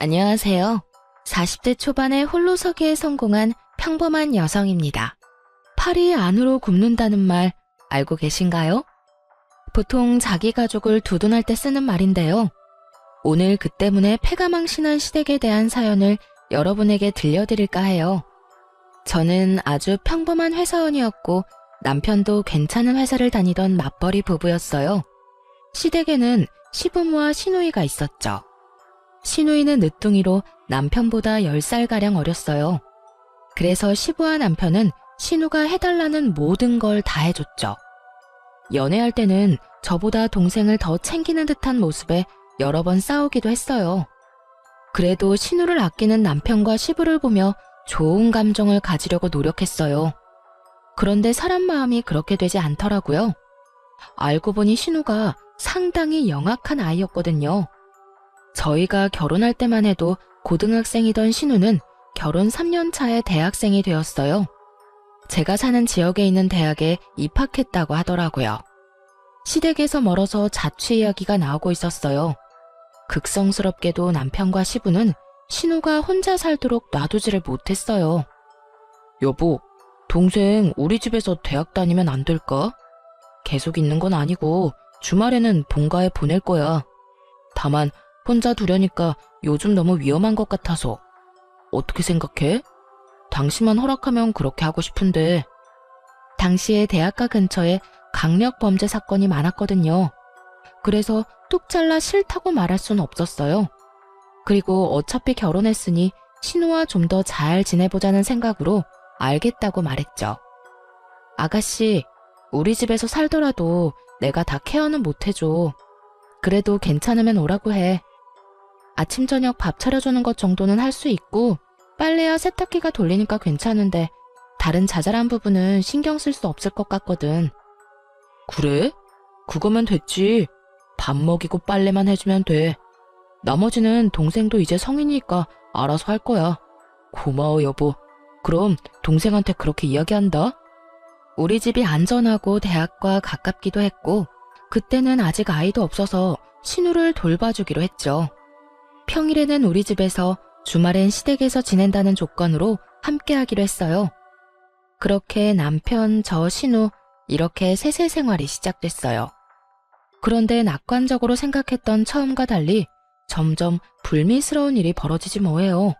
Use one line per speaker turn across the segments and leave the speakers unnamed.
안녕하세요. 40대 초반에 홀로서기에 성공한 평범한 여성입니다. 팔이 안으로 굽는다는 말 알고 계신가요? 보통 자기 가족을 두둔할 때 쓰는 말인데요. 오늘 그 때문에 패가망신한 시댁에 대한 사연을 여러분에게 들려드릴까 해요. 저는 아주 평범한 회사원이었고 남편도 괜찮은 회사를 다니던 맞벌이 부부였어요. 시댁에는 시부모와 시누이가 있었죠. 시누이는 늦둥이로 남편보다 10살가량 어렸어요. 그래서 시부와 남편은 시누가 해달라는 모든 걸 다 해줬죠. 연애할 때는 저보다 동생을 더 챙기는 듯한 모습에 여러 번 싸우기도 했어요. 그래도 시누를 아끼는 남편과 시부를 보며 좋은 감정을 가지려고 노력했어요. 그런데 사람 마음이 그렇게 되지 않더라고요. 알고 보니 시누가 상당히 영악한 아이였거든요. 저희가 결혼할 때만 해도 고등학생이던 신우는 결혼 3년 차에 대학생이 되었어요. 제가 사는 지역에 있는 대학에 입학했다고 하더라고요. 시댁에서 멀어서 자취 이야기가 나오고 있었어요. 극성스럽게도 남편과 시부는 신우가 혼자 살도록 놔두지를 못했어요. 여보, 동생 우리 집에서 대학 다니면 안 될까? 계속 있는 건 아니고 주말에는 본가에 보낼 거야. 다만 혼자 두려니까 요즘 너무 위험한 것 같아서. 어떻게 생각해? 당신만 허락하면 그렇게 하고 싶은데. 당시에 대학가 근처에 강력 범죄 사건이 많았거든요. 그래서 뚝 잘라 싫다고 말할 순 없었어요. 그리고 어차피 결혼했으니 신우와 좀 더 잘 지내보자는 생각으로 알겠다고 말했죠. 아가씨, 우리 집에서 살더라도 내가 다 케어는 못해줘. 그래도 괜찮으면 오라고 해. 아침 저녁 밥 차려주는 것 정도는 할 수 있고 빨래야 세탁기가 돌리니까 괜찮은데 다른 자잘한 부분은 신경 쓸 수 없을 것 같거든. 그래? 그거면 됐지. 밥 먹이고 빨래만 해주면 돼. 나머지는 동생도 이제 성인이니까 알아서 할 거야. 고마워 여보. 그럼 동생한테 그렇게 이야기한다. 우리 집이 안전하고 대학과 가깝기도 했고 그때는 아직 아이도 없어서 신우를 돌봐주기로 했죠. 평일에는 우리 집에서 주말엔 시댁에서 지낸다는 조건으로 함께 하기로 했어요. 그렇게 남편, 저, 신우 이렇게 셋의 생활이 시작됐어요. 그런데 낙관적으로 생각했던 처음과 달리 점점 불미스러운 일이 벌어지지 뭐예요.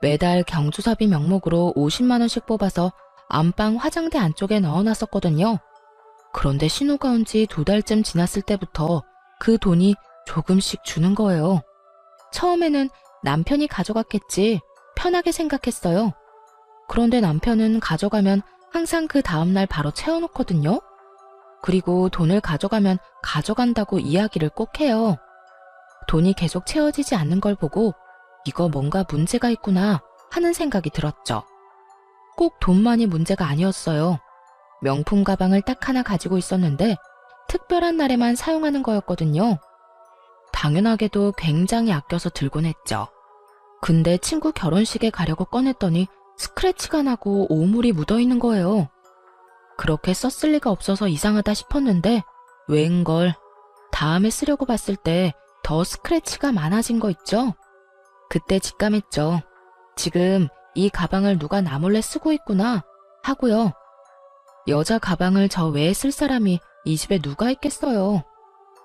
매달 경조사비 명목으로 50만 원씩 뽑아서 안방 화장대 안쪽에 넣어놨었거든요. 그런데 신우가 온 지 2달쯤 지났을 때부터 그 돈이 조금씩 주는 거예요. 처음에는 남편이 가져갔겠지 편하게 생각했어요. 그런데 남편은 가져가면 항상 그 다음날 바로 채워놓거든요. 그리고 돈을 가져가면 가져간다고 이야기를 꼭 해요. 돈이 계속 채워지지 않는 걸 보고 이거 뭔가 문제가 있구나 하는 생각이 들었죠. 꼭 돈만이 문제가 아니었어요. 명품 가방을 딱 하나 가지고 있었는데 특별한 날에만 사용하는 거였거든요. 당연하게도 굉장히 아껴서 들곤 했죠. 근데 친구 결혼식에 가려고 꺼냈더니 스크래치가 나고 오물이 묻어있는 거예요. 그렇게 썼을 리가 없어서 이상하다 싶었는데 웬걸 다음에 쓰려고 봤을 때 더 스크래치가 많아진 거 있죠? 그때 직감했죠. 지금 이 가방을 누가 나 몰래 쓰고 있구나 하고요. 여자 가방을 저 외에 쓸 사람이 이 집에 누가 있겠어요.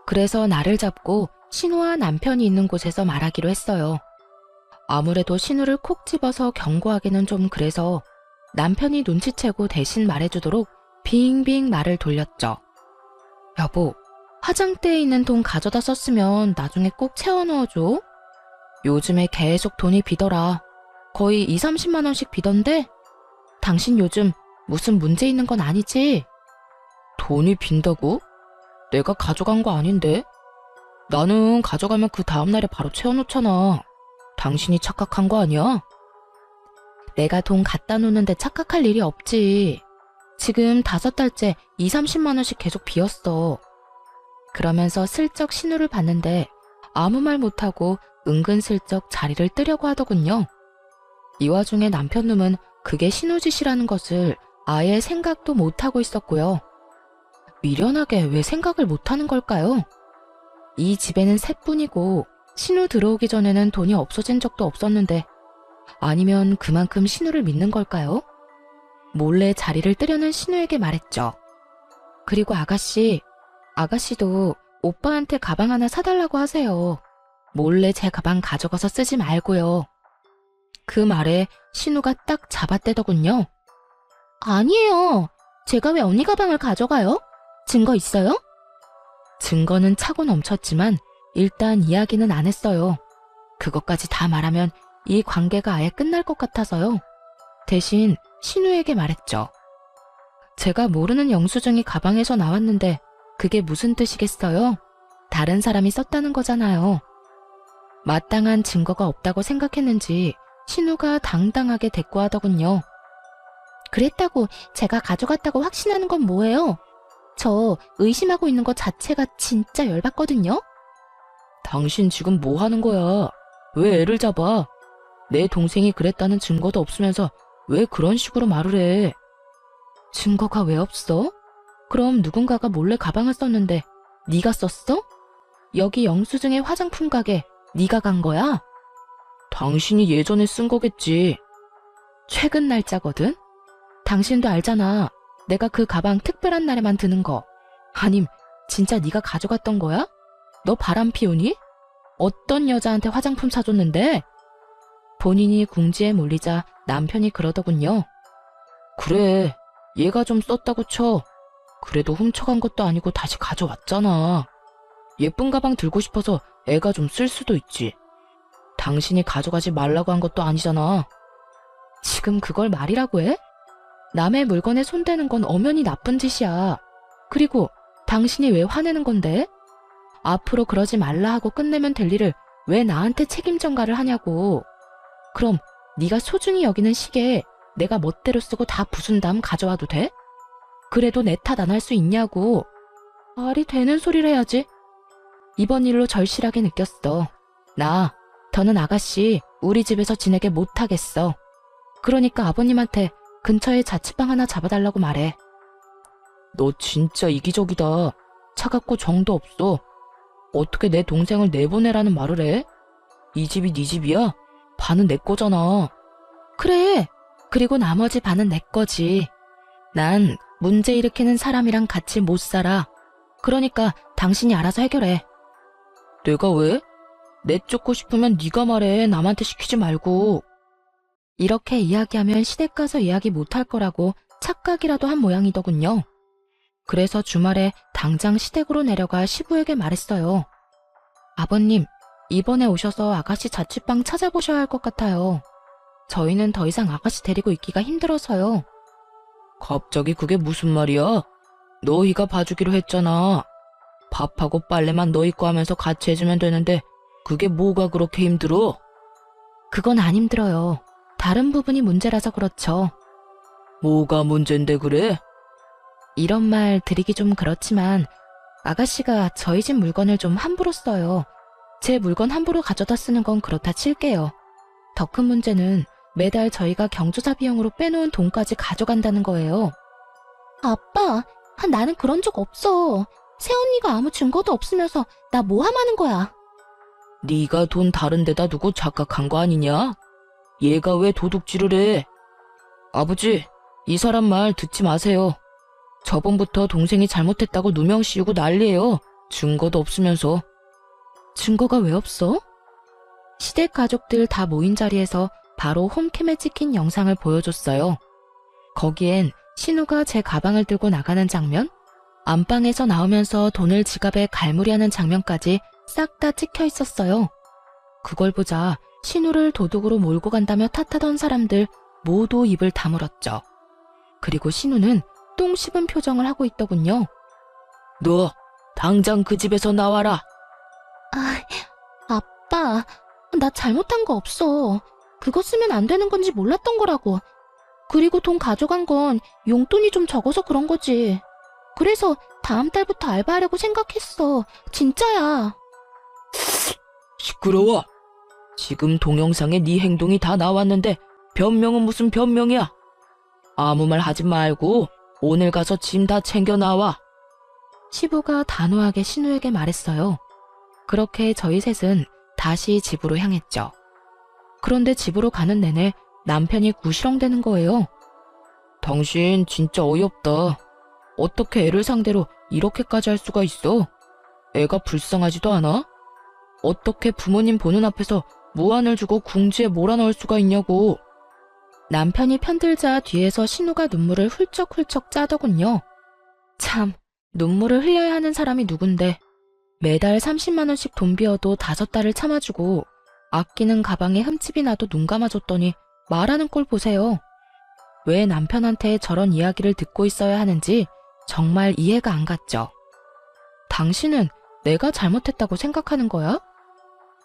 그래서 나를 잡고 신우와 남편이 있는 곳에서 말하기로 했어요. 아무래도 신우를 콕 집어서 경고하기는 좀 그래서 남편이 눈치채고 대신 말해주도록 빙빙 말을 돌렸죠. 여보, 화장대에 있는 돈 가져다 썼으면 나중에 꼭 채워 넣어줘. 요즘에 계속 돈이 비더라. 거의 2, 30만 원씩 비던데? 당신 요즘 무슨 문제 있는 건 아니지? 돈이 빈다고? 내가 가져간 거 아닌데? 나는 가져가면 그 다음날에 바로 채워놓잖아. 당신이 착각한 거 아니야? 내가 돈 갖다 놓는데 착각할 일이 없지. 지금 5달째 2, 30만 원씩 계속 비었어. 그러면서 슬쩍 신우를 봤는데 아무 말 못하고 은근슬쩍 자리를 뜨려고 하더군요. 이 와중에 남편 놈은 그게 신우 짓이라는 것을 아예 생각도 못하고 있었고요. 미련하게 왜 생각을 못하는 걸까요? 이 집에는 셋뿐이고 신우 들어오기 전에는 돈이 없어진 적도 없었는데 아니면 그만큼 신우를 믿는 걸까요? 몰래 자리를 뜨려는 신우에게 말했죠. 그리고 아가씨도 오빠한테 가방 하나 사달라고 하세요. 몰래 제 가방 가져가서 쓰지 말고요. 그 말에 신우가 딱 잡아떼더군요. 아니에요. 제가 왜 언니 가방을 가져가요? 증거 있어요? 증거는 차고 넘쳤지만 일단 이야기는 안 했어요. 그것까지 다 말하면 이 관계가 아예 끝날 것 같아서요. 대신 신우에게 말했죠. 제가 모르는 영수증이 가방에서 나왔는데 그게 무슨 뜻이겠어요? 다른 사람이 썼다는 거잖아요. 마땅한 증거가 없다고 생각했는지 신우가 당당하게 대꾸하더군요. 그랬다고 제가 가져갔다고 확신하는 건 뭐예요? 저 의심하고 있는 것 자체가 진짜 열받거든요. 당신 지금 뭐 하는 거야? 왜 애를 잡아? 내 동생이 그랬다는 증거도 없으면서 왜 그런 식으로 말을 해? 증거가 왜 없어? 그럼 누군가가 몰래 가방을 썼는데 네가 썼어? 여기 영수증의 화장품 가게 네가 간 거야? 당신이 예전에 쓴 거겠지. 최근 날짜거든? 당신도 알잖아. 내가 그 가방 특별한 날에만 드는 거. 아님 진짜 네가 가져갔던 거야? 너 바람 피우니? 어떤 여자한테 화장품 사줬는데? 본인이 궁지에 몰리자 남편이 그러더군요. 그래, 얘가 좀 썼다고 쳐. 그래도 훔쳐간 것도 아니고 다시 가져왔잖아. 예쁜 가방 들고 싶어서 애가 좀 쓸 수도 있지. 당신이 가져가지 말라고 한 것도 아니잖아. 지금 그걸 말이라고 해? 남의 물건에 손대는 건 엄연히 나쁜 짓이야. 그리고 당신이 왜 화내는 건데? 앞으로 그러지 말라 하고 끝내면 될 일을 왜 나한테 책임 전가를 하냐고. 그럼 네가 소중히 여기는 시계 내가 멋대로 쓰고 다 부순 다음 가져와도 돼? 그래도 내 탓 안 할 수 있냐고. 말이 되는 소리를 해야지. 이번 일로 절실하게 느꼈어. 더는 아가씨 우리 집에서 지내게 못하겠어. 그러니까 아버님한테 근처에 자취방 하나 잡아달라고 말해. 너 진짜 이기적이다. 차갑고 정도 없어. 어떻게 내 동생을 내보내라는 말을 해? 이 집이 네 집이야? 반은 내 거잖아. 그래. 그리고 나머지 반은 내 거지. 난 문제 일으키는 사람이랑 같이 못 살아. 그러니까 당신이 알아서 해결해. 내가 왜? 내쫓고 싶으면 네가 말해. 남한테 시키지 말고. 이렇게 이야기하면 시댁 가서 이야기 못할 거라고 착각이라도 한 모양이더군요. 그래서 주말에 당장 시댁으로 내려가 시부에게 말했어요. 아버님, 이번에 오셔서 아가씨 자취방 찾아보셔야 할 것 같아요. 저희는 더 이상 아가씨 데리고 있기가 힘들어서요. 갑자기 그게 무슨 말이야? 너희가 봐주기로 했잖아. 밥하고 빨래만 너희 거 하면서 같이 해주면 되는데 그게 뭐가 그렇게 힘들어? 그건 안 힘들어요. 다른 부분이 문제라서 그렇죠. 뭐가 문제인데 그래? 이런 말 드리기 좀 그렇지만 아가씨가 저희 집 물건을 좀 함부로 써요. 제 물건 함부로 가져다 쓰는 건 그렇다 칠게요. 더 큰 문제는 매달 저희가 경조사 비용으로 빼놓은 돈까지 가져간다는 거예요. 아빠, 나는 그런 적 없어. 새언니가 아무 증거도 없으면서 나 모함하는 거야. 네가 돈 다른 데다 두고 착각한 거 아니냐? 얘가 왜 도둑질을 해? 아버지, 이 사람 말 듣지 마세요. 저번부터 동생이 잘못했다고 누명 씌우고 난리예요. 증거도 없으면서. 증거가 왜 없어? 시댁 가족들 다 모인 자리에서 바로 홈캠에 찍힌 영상을 보여줬어요. 거기엔 신우가 제 가방을 들고 나가는 장면, 안방에서 나오면서 돈을 지갑에 갈무리하는 장면까지 싹 다 찍혀 있었어요. 그걸 보자 신우를 도둑으로 몰고 간다며 탓하던 사람들 모두 입을 다물었죠. 그리고 신우는 똥 씹은 표정을 하고 있더군요. 너 당장 그 집에서 나와라. 아빠, 나 잘못한 거 없어. 그거 쓰면 안 되는 건지 몰랐던 거라고. 그리고 돈 가져간 건 용돈이 좀 적어서 그런 거지. 그래서 다음 달부터 알바하려고 생각했어. 진짜야. 시끄러워. 지금 동영상에 네 행동이 다 나왔는데 변명은 무슨 변명이야. 아무 말 하지 말고 오늘 가서 짐 다 챙겨 나와. 시부가 단호하게 신우에게 말했어요. 그렇게 저희 셋은 다시 집으로 향했죠. 그런데 집으로 가는 내내 남편이 구시렁대는 거예요. 당신 진짜 어이없다. 어떻게 애를 상대로 이렇게까지 할 수가 있어? 애가 불쌍하지도 않아? 어떻게 부모님 보는 앞에서 무안을 주고 궁지에 몰아넣을 수가 있냐고. 남편이 편들자 뒤에서 신우가 눈물을 훌쩍훌쩍 짜더군요. 참, 눈물을 흘려야 하는 사람이 누군데. 매달 30만 원씩 돈 비어도 5달을 참아주고 아끼는 가방에 흠집이 나도 눈 감아줬더니 말하는 꼴 보세요. 왜 남편한테 저런 이야기를 듣고 있어야 하는지 정말 이해가 안 갔죠. 당신은 내가 잘못했다고 생각하는 거야?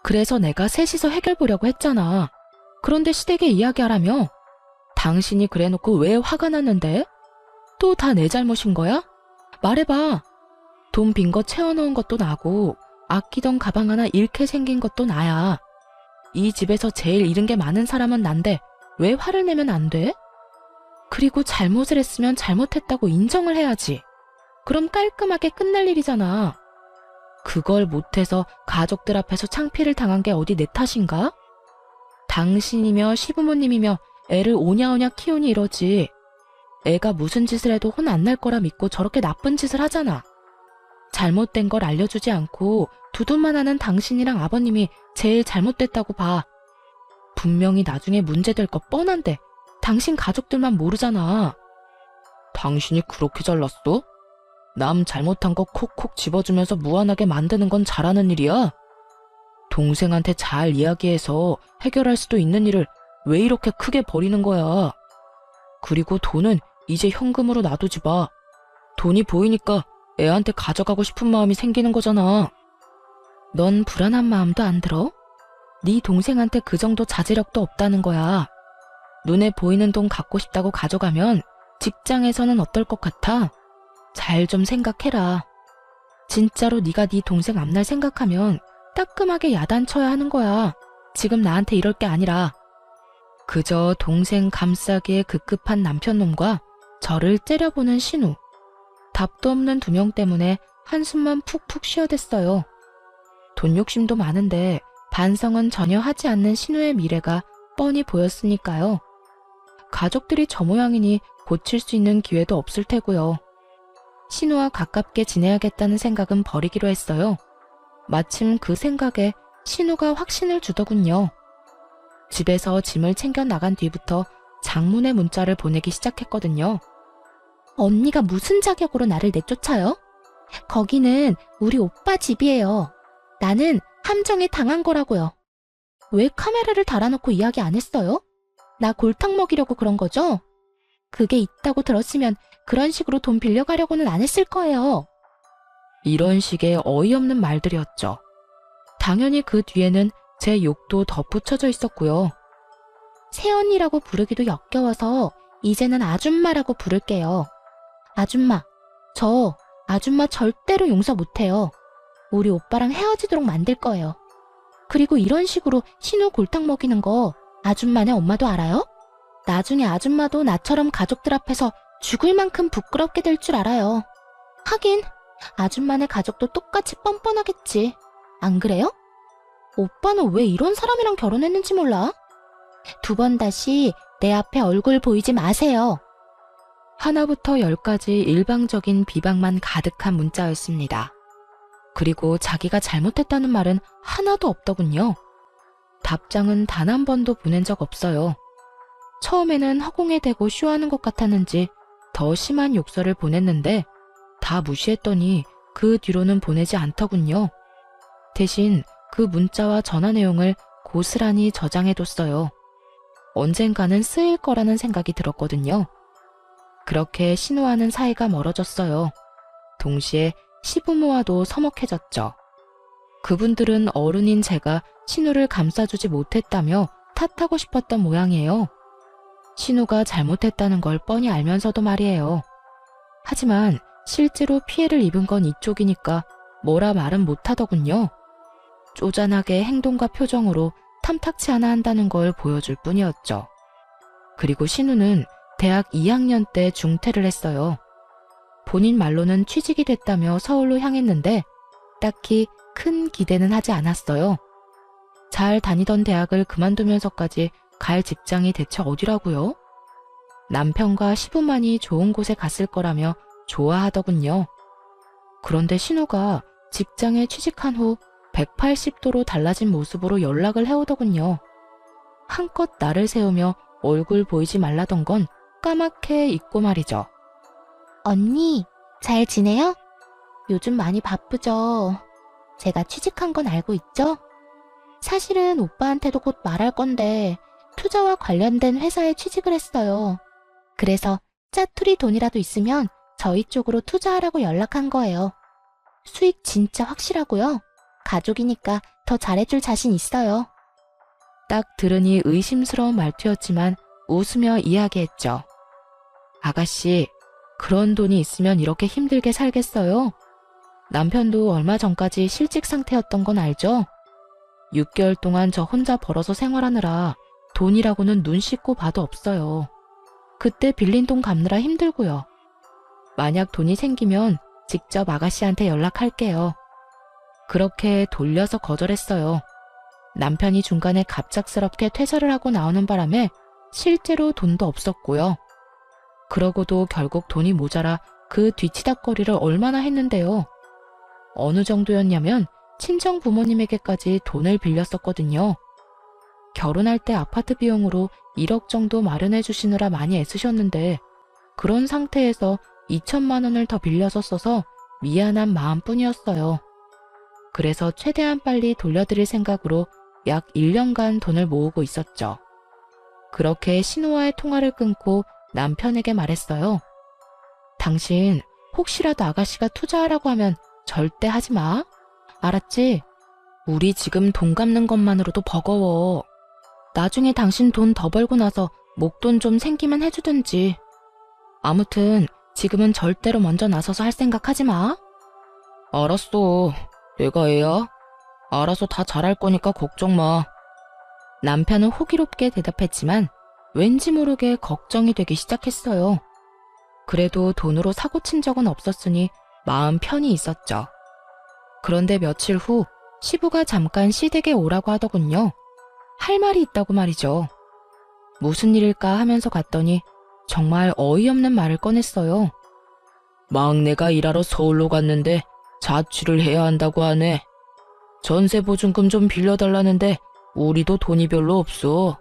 그래서 내가 셋이서 해결 보려고 했잖아. 그런데 시댁에 이야기하라며? 당신이 그래놓고 왜 화가 났는데? 또 다 내 잘못인 거야? 말해봐. 돈 빈 거 채워놓은 것도 나고 아끼던 가방 하나 잃게 생긴 것도 나야. 이 집에서 제일 잃은 게 많은 사람은 난데 왜 화를 내면 안 돼? 그리고 잘못을 했으면 잘못했다고 인정을 해야지. 그럼 깔끔하게 끝날 일이잖아. 그걸 못해서 가족들 앞에서 창피를 당한 게 어디 내 탓인가? 당신이며 시부모님이며 애를 오냐오냐 키우니 이러지. 애가 무슨 짓을 해도 혼 안 날 거라 믿고 저렇게 나쁜 짓을 하잖아. 잘못된 걸 알려주지 않고 두둔만 하는 당신이랑 아버님이 제일 잘못됐다고 봐. 분명히 나중에 문제될 거 뻔한데 당신 가족들만 모르잖아. 당신이 그렇게 잘났어? 남 잘못한 거 콕콕 집어주면서 무안하게 만드는 건 잘하는 일이야? 동생한테 잘 이야기해서 해결할 수도 있는 일을 왜 이렇게 크게 버리는 거야? 그리고 돈은 이제 현금으로 놔두지 마. 돈이 보이니까 애한테 가져가고 싶은 마음이 생기는 거잖아. 넌 불안한 마음도 안 들어? 네 동생한테 그 정도 자제력도 없다는 거야. 눈에 보이는 돈 갖고 싶다고 가져가면 직장에서는 어떨 것 같아? 잘 좀 생각해라. 진짜로 네가 네 동생 앞날 생각하면 따끔하게 야단쳐야 하는 거야. 지금 나한테 이럴 게 아니라. 그저 동생 감싸기에 급급한 남편놈과 저를 째려보는 신우. 답도 없는 두 명 때문에 한숨만 푹푹 쉬어댔어요. 돈 욕심도 많은데 반성은 전혀 하지 않는 신우의 미래가 뻔히 보였으니까요. 가족들이 저 모양이니 고칠 수 있는 기회도 없을 테고요. 신우와 가깝게 지내야겠다는 생각은 버리기로 했어요. 마침 그 생각에 신우가 확신을 주더군요. 집에서 짐을 챙겨 나간 뒤부터 장문의 문자를 보내기 시작했거든요. 언니가 무슨 자격으로 나를 내쫓아요? 거기는 우리 오빠 집이에요. 나는 함정에 당한 거라고요. 왜 카메라를 달아놓고 이야기 안 했어요? 나 골탕 먹이려고 그런 거죠? 그게 있다고 들었으면 그런 식으로 돈 빌려가려고는 안 했을 거예요. 이런 식의 어이없는 말들이었죠. 당연히 그 뒤에는 제 욕도 덧붙여져 있었고요. 새언니라고 부르기도 역겨워서 이제는 아줌마라고 부를게요. 아줌마, 저 아줌마 절대로 용서 못해요. 우리 오빠랑 헤어지도록 만들 거예요. 그리고 이런 식으로 신우 골탕 먹이는 거 아줌마네 엄마도 알아요? 나중에 아줌마도 나처럼 가족들 앞에서 죽을 만큼 부끄럽게 될 줄 알아요. 하긴 아줌마네 가족도 똑같이 뻔뻔하겠지. 안 그래요? 오빠는 왜 이런 사람이랑 결혼했는지 몰라? 2번 다시 내 앞에 얼굴 보이지 마세요. 하나부터 10까지 일방적인 비방만 가득한 문자였습니다. 그리고 자기가 잘못했다는 말은 하나도 없더군요. 답장은 단 한 번도 보낸 적 없어요. 처음에는 허공에 대고 쇼하는 것 같았는지 더 심한 욕설을 보냈는데 다 무시했더니 그 뒤로는 보내지 않더군요. 대신 그 문자와 전화 내용을 고스란히 저장해뒀어요. 언젠가는 쓰일 거라는 생각이 들었거든요. 그렇게 신우와는 사이가 멀어졌어요. 동시에 시부모와도 서먹해졌죠. 그분들은 어른인 제가 신우를 감싸주지 못했다며 탓하고 싶었던 모양이에요. 신우가 잘못했다는 걸 뻔히 알면서도 말이에요. 하지만 실제로 피해를 입은 건 이쪽이니까 뭐라 말은 못하더군요. 쪼잔하게 행동과 표정으로 탐탁치 않아 한다는 걸 보여줄 뿐이었죠. 그리고 신우는 대학 2학년 때 중퇴를 했어요. 본인 말로는 취직이 됐다며 서울로 향했는데 딱히 큰 기대는 하지 않았어요. 잘 다니던 대학을 그만두면서까지 갈 직장이 대체 어디라고요? 남편과 시부만이 좋은 곳에 갔을 거라며 좋아하더군요. 그런데 신우가 직장에 취직한 후 180도로 달라진 모습으로 연락을 해오더군요. 한껏 나를 세우며 얼굴 보이지 말라던 건 까맣게 잊고 말이죠. 언니, 잘 지내요? 요즘 많이 바쁘죠? 제가 취직한 건 알고 있죠? 사실은 오빠한테도 곧 말할 건데 투자와 관련된 회사에 취직을 했어요. 그래서 짜투리 돈이라도 있으면 저희 쪽으로 투자하라고 연락한 거예요. 수익 진짜 확실하고요. 가족이니까 더 잘해줄 자신 있어요. 딱 들으니 의심스러운 말투였지만 웃으며 이야기했죠. 아가씨, 그런 돈이 있으면 이렇게 힘들게 살겠어요? 남편도 얼마 전까지 실직 상태였던 건 알죠? 6개월 동안 저 혼자 벌어서 생활하느라 돈이라고는 눈 씻고 봐도 없어요. 그때 빌린 돈 갚느라 힘들고요. 만약 돈이 생기면 직접 아가씨한테 연락할게요. 그렇게 돌려서 거절했어요. 남편이 중간에 갑작스럽게 퇴사를 하고 나오는 바람에 실제로 돈도 없었고요. 그러고도 결국 돈이 모자라 그 뒤치다꺼리를 얼마나 했는데요. 어느 정도였냐면 친정 부모님에게까지 돈을 빌렸었거든요. 결혼할 때 아파트 비용으로 1억 정도 마련해 주시느라 많이 애쓰셨는데 그런 상태에서 2천만 원을 더 빌려서 써서 미안한 마음뿐이었어요. 그래서 최대한 빨리 돌려드릴 생각으로 약 1년간 돈을 모으고 있었죠. 그렇게 신우와의 통화를 끊고 남편에게 말했어요. 당신 혹시라도 아가씨가 투자하라고 하면 절대 하지 마. 알았지? 우리 지금 돈 갚는 것만으로도 버거워. 나중에 당신 돈 더 벌고 나서 목돈 좀 생기면 해주든지. 아무튼 지금은 절대로 먼저 나서서 할 생각 하지 마. 알았어. 내가 애야. 알아서 다 잘할 거니까 걱정 마. 남편은 호기롭게 대답했지만 왠지 모르게 걱정이 되기 시작했어요. 그래도 돈으로 사고 친 적은 없었으니 마음 편히 있었죠. 그런데 며칠 후 시부가 잠깐 시댁에 오라고 하더군요. 할 말이 있다고 말이죠. 무슨 일일까 하면서 갔더니 정말 어이없는 말을 꺼냈어요. 막내가 일하러 서울로 갔는데 자취를 해야 한다고 하네. 전세보증금 좀 빌려달라는데 우리도 돈이 별로 없어.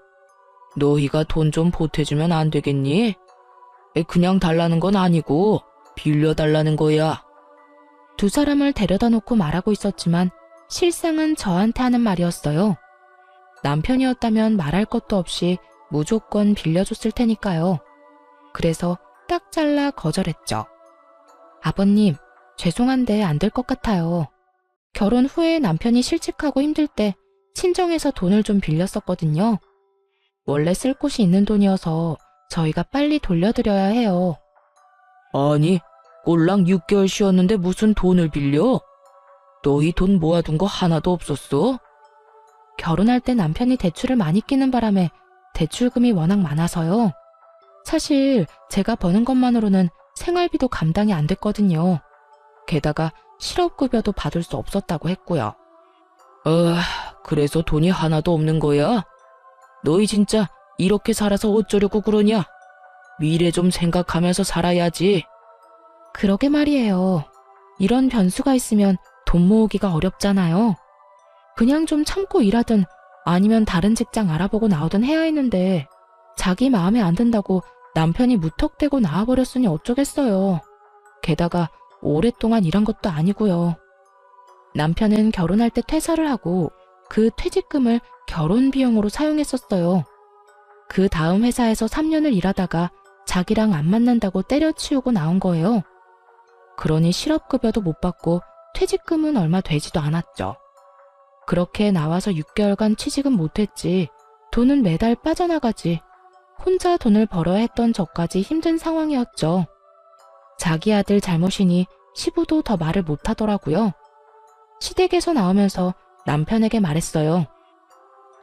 너희가 돈 좀 보태주면 안 되겠니? 그냥 달라는 건 아니고 빌려달라는 거야. 두 사람을 데려다 놓고 말하고 있었지만 실상은 저한테 하는 말이었어요. 남편이었다면 말할 것도 없이 무조건 빌려줬을 테니까요. 그래서 딱 잘라 거절했죠. 아버님, 죄송한데 안 될 것 같아요. 결혼 후에 남편이 실직하고 힘들 때 친정에서 돈을 좀 빌렸었거든요. 원래 쓸 곳이 있는 돈이어서 저희가 빨리 돌려드려야 해요. 아니, 꼴랑 6개월 쉬었는데 무슨 돈을 빌려? 너희 돈 모아둔 거 하나도 없었어? 결혼할 때 남편이 대출을 많이 끼는 바람에 대출금이 워낙 많아서요. 사실 제가 버는 것만으로는 생활비도 감당이 안 됐거든요. 게다가 실업급여도 받을 수 없었다고 했고요. 그래서 돈이 하나도 없는 거야? 너희 진짜 이렇게 살아서 어쩌려고 그러냐? 미래 좀 생각하면서 살아야지. 그러게 말이에요. 이런 변수가 있으면 돈 모으기가 어렵잖아요. 그냥 좀 참고 일하든 아니면 다른 직장 알아보고 나오든 해야 했는데 자기 마음에 안 든다고 남편이 무턱대고 나와버렸으니 어쩌겠어요. 게다가 오랫동안 일한 것도 아니고요. 남편은 결혼할 때 퇴사를 하고 그 퇴직금을 결혼 비용으로 사용했었어요. 그 다음 회사에서 3년을 일하다가 자기랑 안 만난다고 때려치우고 나온 거예요. 그러니 실업급여도 못 받고 퇴직금은 얼마 되지도 않았죠. 그렇게 나와서 6개월간 취직은 못했지. 돈은 매달 빠져나가지. 혼자 돈을 벌어야 했던 저까지 힘든 상황이었죠. 자기 아들 잘못이니 시부도 더 말을 못하더라고요. 시댁에서 나오면서 남편에게 말했어요.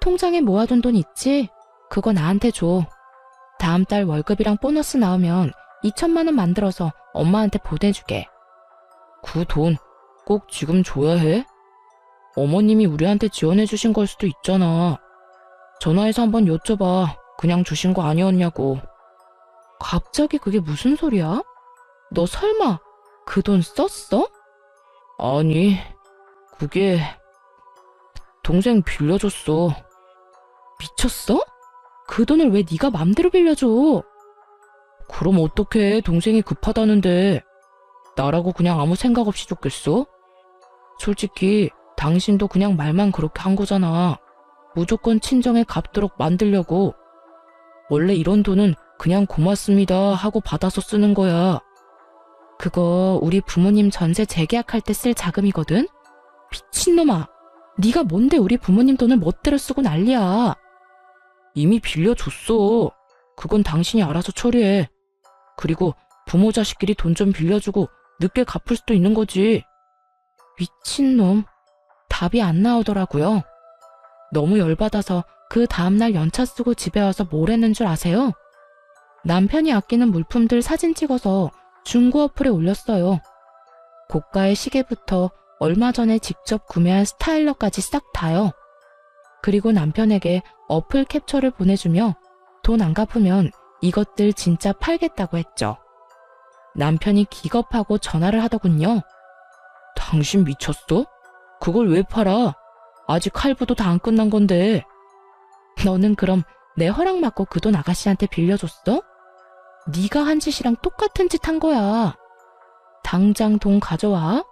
통장에 모아둔 돈 있지? 그거 나한테 줘. 다음 달 월급이랑 보너스 나오면 2천만 원 만들어서 엄마한테 보내주게. 그 돈 꼭 지금 줘야 해? 어머님이 우리한테 지원해 주신 걸 수도 있잖아. 전화해서 한번 여쭤봐. 그냥 주신 거 아니었냐고. 갑자기 그게 무슨 소리야? 너 설마 그 돈 썼어? 아니, 그게 동생 빌려줬어. 미쳤어? 그 돈을 왜 네가 맘대로 빌려줘? 그럼 어떡해, 동생이 급하다는데. 나라고 그냥 아무 생각 없이 줬겠어? 솔직히 당신도 그냥 말만 그렇게 한 거잖아. 무조건 친정에 갚도록 만들려고. 원래 이런 돈은 그냥 고맙습니다 하고 받아서 쓰는 거야. 그거 우리 부모님 전세 재계약할 때 쓸 자금이거든? 미친놈아. 네가 뭔데 우리 부모님 돈을 멋대로 쓰고 난리야. 이미 빌려줬어. 그건 당신이 알아서 처리해. 그리고 부모 자식끼리 돈 좀 빌려주고 늦게 갚을 수도 있는 거지. 미친놈. 답이 안 나오더라고요. 너무 열받아서 그 다음날 연차 쓰고 집에 와서 뭘 했는 줄 아세요? 남편이 아끼는 물품들 사진 찍어서 중고 어플에 올렸어요. 고가의 시계부터 얼마 전에 직접 구매한 스타일러까지 싹 다요. 그리고 남편에게 어플 캡처를 보내주며 돈 안 갚으면 이것들 진짜 팔겠다고 했죠. 남편이 기겁하고 전화를 하더군요. 당신 미쳤어? 그걸 왜 팔아? 아직 할부도 다 안 끝난 건데. 너는 그럼 내 허락 받고 그 돈 아가씨한테 빌려줬어? 네가 한 짓이랑 똑같은 짓 한 거야. 당장 돈 가져와.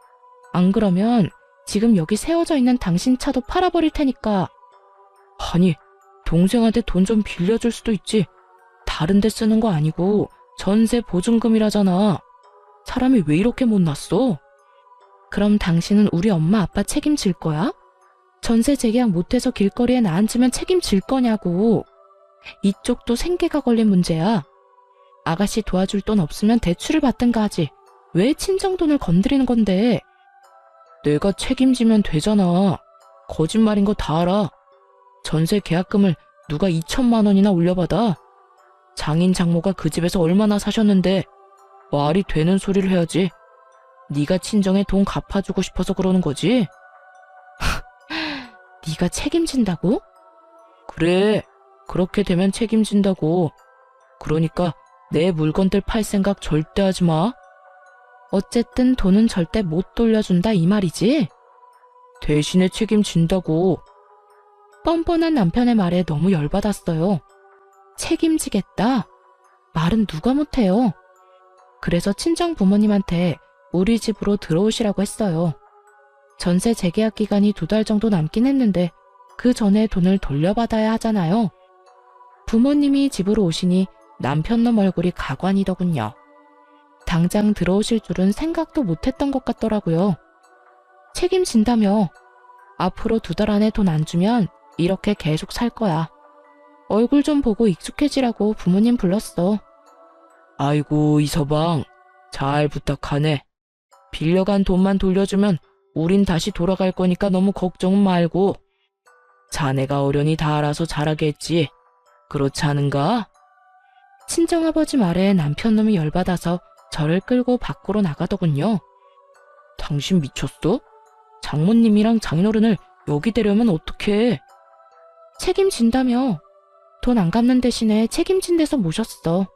안 그러면 지금 여기 세워져 있는 당신 차도 팔아버릴 테니까. 아니, 동생한테 돈 좀 빌려줄 수도 있지. 다른 데 쓰는 거 아니고 전세 보증금이라잖아. 사람이 왜 이렇게 못났어? 그럼 당신은 우리 엄마 아빠 책임질 거야? 전세 재계약 못해서 길거리에 나앉으면 책임질 거냐고. 이쪽도 생계가 걸린 문제야. 아가씨 도와줄 돈 없으면 대출을 받든가 하지. 왜 친정돈을 건드리는 건데? 내가 책임지면 되잖아. 거짓말인 거 다 알아. 전세 계약금을 누가 2천만 원이나 올려받아? 장인 장모가 그 집에서 얼마나 사셨는데 말이 되는 소리를 해야지. 네가 친정에 돈 갚아주고 싶어서 그러는 거지? 네가 책임진다고? 그래, 그렇게 되면 책임진다고. 그러니까 내 물건들 팔 생각 절대 하지 마. 어쨌든 돈은 절대 못 돌려준다 이 말이지? 대신에 책임진다고. 뻔뻔한 남편의 말에 너무 열받았어요. 책임지겠다? 말은 누가 못해요. 그래서 친정 부모님한테 우리 집으로 들어오시라고 했어요. 전세 재계약 기간이 2달 정도 남긴 했는데 그 전에 돈을 돌려받아야 하잖아요. 부모님이 집으로 오시니 남편 놈 얼굴이 가관이더군요. 당장 들어오실 줄은 생각도 못했던 것 같더라고요. 책임진다며. 앞으로 2달 안에 돈 안 주면 이렇게 계속 살 거야. 얼굴 좀 보고 익숙해지라고 부모님 불렀어. 아이고, 이서방. 잘 부탁하네. 빌려간 돈만 돌려주면 우린 다시 돌아갈 거니까 너무 걱정 말고. 자네가 어련히 다 알아서 잘하게 했지. 그렇지 않은가? 친정아버지 말에 남편놈이 열받아서 저를 끌고 밖으로 나가더군요. 당신 미쳤어? 장모님이랑 장인어른을 여기 데려오면 어떡해? 책임진다며. 돈 안 갚는 대신에 책임진 데서 모셨어.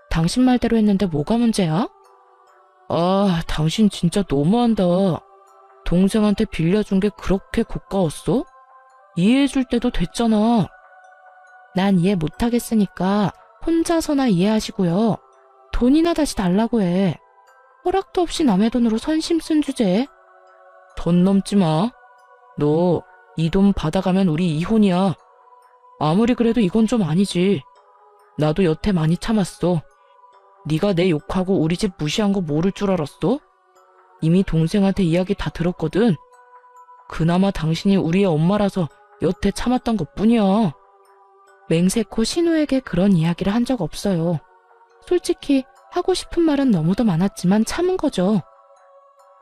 당신 말대로 했는데 뭐가 문제야? 아, 당신 진짜 너무한다. 동생한테 빌려준 게 그렇게 고가웠어? 이해해줄 때도 됐잖아. 난 이해 못하겠으니까 혼자서나 이해하시고요. 돈이나 다시 달라고 해. 허락도 없이 남의 돈으로 선심 쓴 주제에. 돈 넘지 마. 너 이 돈 받아가면 우리 이혼이야. 아무리 그래도 이건 좀 아니지. 나도 여태 많이 참았어. 네가 내 욕하고 우리 집 무시한 거 모를 줄 알았어? 이미 동생한테 이야기 다 들었거든. 그나마 당신이 우리의 엄마라서 여태 참았던 것뿐이야. 맹세코 신우에게 그런 이야기를 한 적 없어요. 솔직히 하고 싶은 말은 너무도 많았지만 참은 거죠.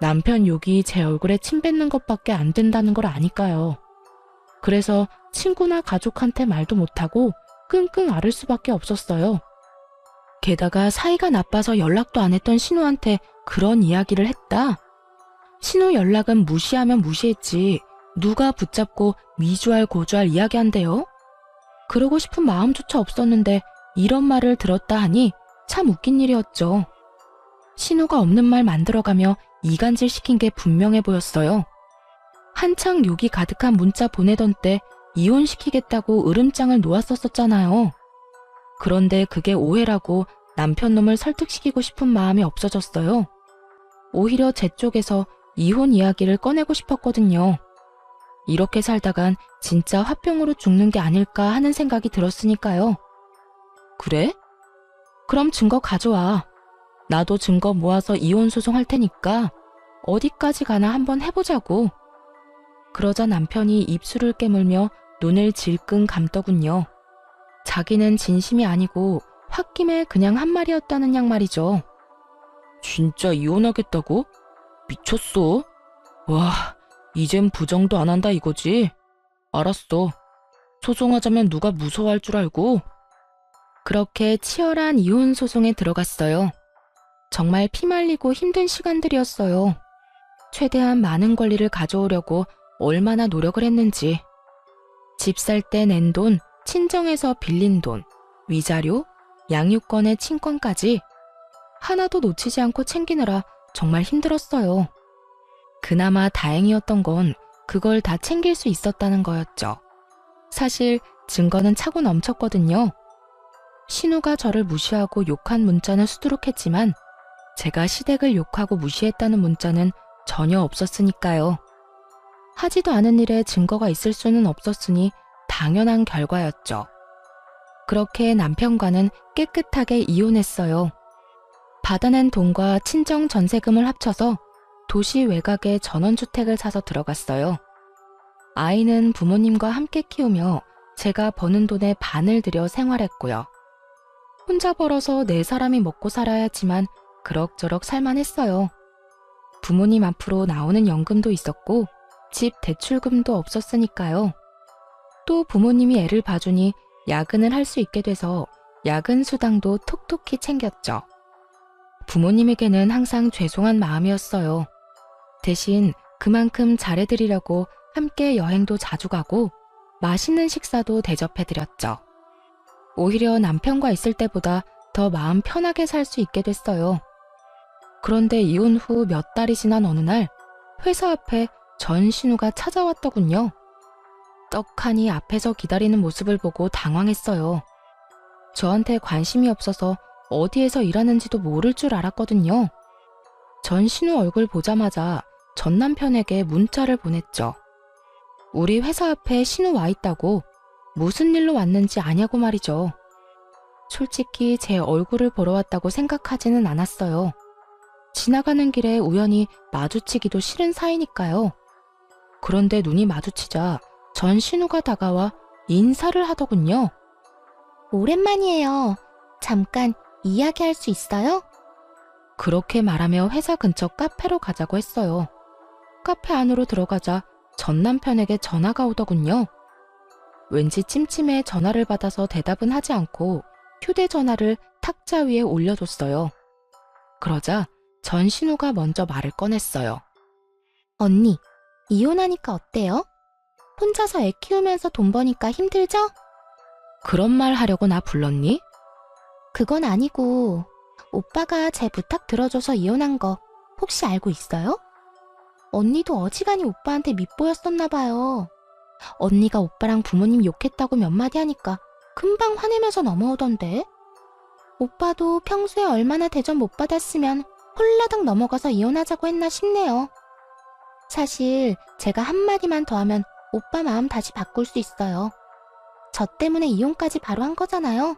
남편 욕이 제 얼굴에 침 뱉는 것밖에 안 된다는 걸 아니까요. 그래서 친구나 가족한테 말도 못하고 끙끙 앓을 수밖에 없었어요. 게다가 사이가 나빠서 연락도 안 했던 신우한테 그런 이야기를 했다? 신우 연락은 무시하면 무시했지 누가 붙잡고 미주알 고주알 이야기한대요? 그러고 싶은 마음조차 없었는데 이런 말을 들었다 하니 참 웃긴 일이었죠. 신호가 없는 말 만들어가며 이간질 시킨 게 분명해 보였어요. 한창 욕이 가득한 문자 보내던 때 이혼시키겠다고 으름장을 놓았었잖아요. 그런데 그게 오해라고 남편 놈을 설득시키고 싶은 마음이 없어졌어요. 오히려 제 쪽에서 이혼 이야기를 꺼내고 싶었거든요. 이렇게 살다간 진짜 화병으로 죽는 게 아닐까 하는 생각이 들었으니까요. 그래? 그럼 증거 가져와. 나도 증거 모아서 이혼 소송할 테니까 어디까지 가나 한번 해보자고. 그러자 남편이 입술을 깨물며 눈을 질끈 감더군요. 자기는 진심이 아니고 홧김에 그냥 한 말이었다는 양 말이죠. 진짜 이혼하겠다고? 미쳤어? 와, 이젠 부정도 안 한다 이거지? 알았어. 소송하자면 누가 무서워할 줄 알고? 그렇게 치열한 이혼 소송에 들어갔어요. 정말 피말리고 힘든 시간들이었어요. 최대한 많은 권리를 가져오려고 얼마나 노력을 했는지. 집 살 때 낸 돈, 친정에서 빌린 돈, 위자료, 양육권의 친권까지 하나도 놓치지 않고 챙기느라 정말 힘들었어요. 그나마 다행이었던 건 그걸 다 챙길 수 있었다는 거였죠. 사실 증거는 차고 넘쳤거든요. 신우가 저를 무시하고 욕한 문자는 수두룩했지만 제가 시댁을 욕하고 무시했다는 문자는 전혀 없었으니까요. 하지도 않은 일에 증거가 있을 수는 없었으니 당연한 결과였죠. 그렇게 남편과는 깨끗하게 이혼했어요. 받아낸 돈과 친정 전세금을 합쳐서 도시 외곽에 전원주택을 사서 들어갔어요. 아이는 부모님과 함께 키우며 제가 버는 돈의 반을 들여 생활했고요. 혼자 벌어서 네 사람이 먹고 살아야 했지만 그럭저럭 살만했어요. 부모님 앞으로 나오는 연금도 있었고 집 대출금도 없었으니까요. 또 부모님이 애를 봐주니 야근을 할 수 있게 돼서 야근 수당도 톡톡히 챙겼죠. 부모님에게는 항상 죄송한 마음이었어요. 대신 그만큼 잘해드리려고 함께 여행도 자주 가고 맛있는 식사도 대접해드렸죠. 오히려 남편과 있을 때보다 더 마음 편하게 살 수 있게 됐어요. 그런데 이혼 후 몇 달이 지난 어느 날 회사 앞에 전신우가 찾아왔더군요. 떡하니 앞에서 기다리는 모습을 보고 당황했어요. 저한테 관심이 없어서 어디에서 일하는지도 모를 줄 알았거든요. 전신우 얼굴 보자마자 전 남편에게 문자를 보냈죠. 우리 회사 앞에 신우 와 있다고 무슨 일로 왔는지 아냐고 말이죠. 솔직히 제 얼굴을 보러 왔다고 생각하지는 않았어요. 지나가는 길에 우연히 마주치기도 싫은 사이니까요. 그런데 눈이 마주치자 전신우가 다가와 인사를 하더군요. 오랜만이에요. 잠깐 이야기할 수 있어요? 그렇게 말하며 회사 근처 카페로 가자고 했어요. 카페 안으로 들어가자 전 남편에게 전화가 오더군요. 왠지 찜찜해 전화를 받아서 대답은 하지 않고 휴대전화를 탁자 위에 올려뒀어요. 그러자 전신우가 먼저 말을 꺼냈어요. 언니, 이혼하니까 어때요? 혼자서 애 키우면서 돈 버니까 힘들죠? 그런 말 하려고 나 불렀니? 그건 아니고 오빠가 제 부탁 들어줘서 이혼한 거 혹시 알고 있어요? 언니도 어지간히 오빠한테 밉보였었나 봐요. 언니가 오빠랑 부모님 욕했다고 몇 마디 하니까 금방 화내면서 넘어오던데. 오빠도 평소에 얼마나 대접 못 받았으면 홀라당 넘어가서 이혼하자고 했나 싶네요. 사실 제가 한마디만 더 하면 오빠 마음 다시 바꿀 수 있어요. 저 때문에 이혼까지 바로 한 거잖아요.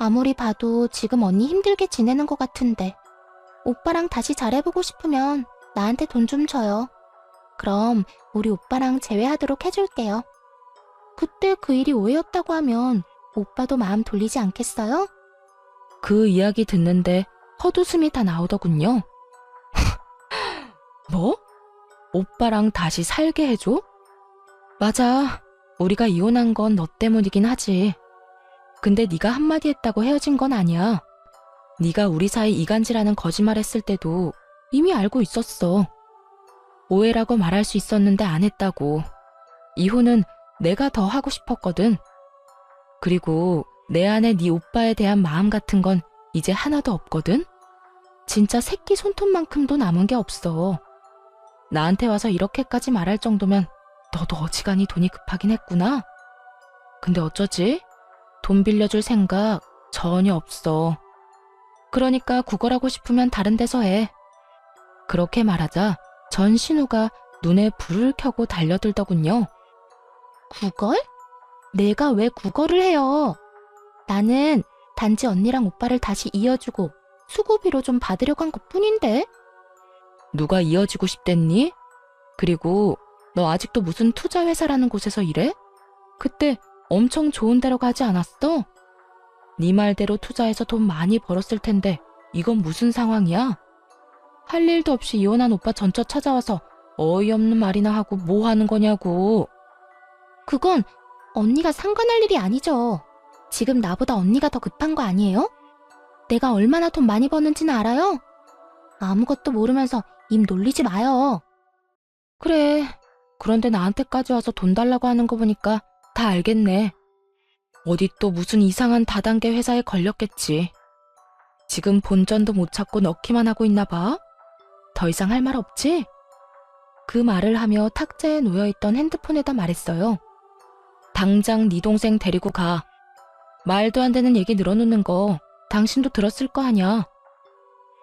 아무리 봐도 지금 언니 힘들게 지내는 것 같은데 오빠랑 다시 잘해보고 싶으면 나한테 돈 좀 줘요. 그럼 우리 오빠랑 재회하도록 해줄게요. 그때 그 일이 오해였다고 하면 오빠도 마음 돌리지 않겠어요? 그 이야기 듣는데 헛웃음이 다 나오더군요. 뭐? 오빠랑 다시 살게 해줘? 맞아. 우리가 이혼한 건 너 때문이긴 하지. 근데 네가 한마디 했다고 헤어진 건 아니야. 네가 우리 사이 이간질하는 거짓말 했을 때도 이미 알고 있었어. 오해라고 말할 수 있었는데 안 했다고. 이혼은 내가 더 하고 싶었거든. 그리고 내 안에 네 오빠에 대한 마음 같은 건 이제 하나도 없거든. 진짜 새끼 손톱만큼도 남은 게 없어. 나한테 와서 이렇게까지 말할 정도면 너도 어지간히 돈이 급하긴 했구나. 근데 어쩌지? 돈 빌려줄 생각 전혀 없어. 그러니까 구걸하고 싶으면 다른 데서 해. 그렇게 말하자 전신우가 눈에 불을 켜고 달려들더군요. 구걸? 내가 왜 구걸을 해요? 나는 단지 언니랑 오빠를 다시 이어주고 수고비로 좀 받으려고 한 것뿐인데. 누가 이어지고 싶댔니? 그리고 너 아직도 무슨 투자회사라는 곳에서 일해? 그때 엄청 좋은 데로 가지 않았어? 네 말대로 투자해서 돈 많이 벌었을 텐데 이건 무슨 상황이야? 할 일도 없이 이혼한 오빠 전처 찾아와서 어이없는 말이나 하고 뭐 하는 거냐고. 그건 언니가 상관할 일이 아니죠. 지금 나보다 언니가 더 급한 거 아니에요? 내가 얼마나 돈 많이 버는지는 알아요? 아무것도 모르면서 입 놀리지 마요. 그래. 그런데 나한테까지 와서 돈 달라고 하는 거 보니까 다 알겠네. 어디 또 무슨 이상한 다단계 회사에 걸렸겠지. 지금 본전도 못 찾고 넣기만 하고 있나 봐. 더 이상 할 말 없지? 그 말을 하며 탁자에 놓여있던 핸드폰에다 말했어요. 당장 네 동생 데리고 가. 말도 안 되는 얘기 늘어놓는 거 당신도 들었을 거 아냐.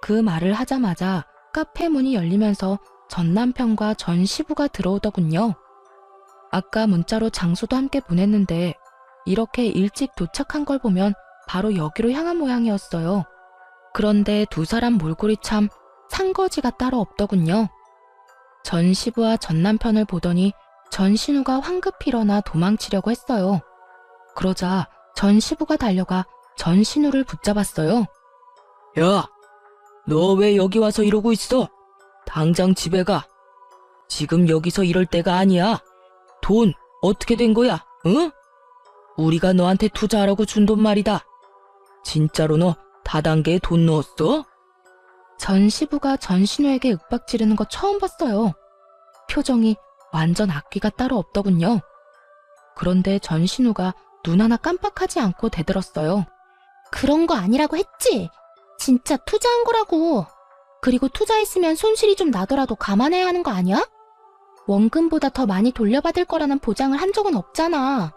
그 말을 하자마자 카페 문이 열리면서 전 남편과 전 시부가 들어오더군요. 아까 문자로 장소도 함께 보냈는데 이렇게 일찍 도착한 걸 보면 바로 여기로 향한 모양이었어요. 그런데 두 사람 몰골이 참 상거지가 따로 없더군요. 전 시부와 전 남편을 보더니 전 신우가 황급히 일어나 도망치려고 했어요. 그러자 전 시부가 달려가 전 신우를 붙잡았어요. 야, 너 왜 여기 와서 이러고 있어? 당장 집에 가. 지금 여기서 이럴 때가 아니야. 돈 어떻게 된 거야? 응? 우리가 너한테 투자하라고 준 돈 말이다. 진짜로 너 다단계에 돈 넣었어? 전 시부가 전 신우에게 윽박 지르는 거 처음 봤어요. 표정이 완전 악귀가 따로 없더군요. 그런데 전 신우가 눈 하나 깜빡하지 않고 대들었어요. 그런 거 아니라고 했지? 진짜 투자한 거라고. 그리고 투자했으면 손실이 좀 나더라도 감안해야 하는 거 아니야? 원금보다 더 많이 돌려받을 거라는 보장을 한 적은 없잖아.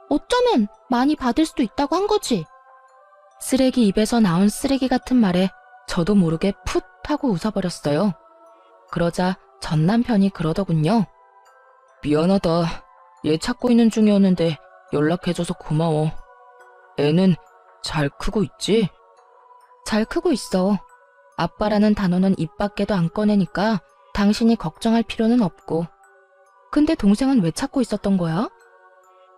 어쩌면 많이 받을 수도 있다고 한 거지. 쓰레기 입에서 나온 쓰레기 같은 말에 저도 모르게 풋 하고 웃어버렸어요. 그러자 전 남편이 그러더군요. 미안하다. 얘 찾고 있는 중이었는데 연락해줘서 고마워. 애는 잘 크고 있지? 잘 크고 있어. 아빠라는 단어는 입 밖에도 안 꺼내니까 당신이 걱정할 필요는 없고. 근데 동생은 왜 찾고 있었던 거야?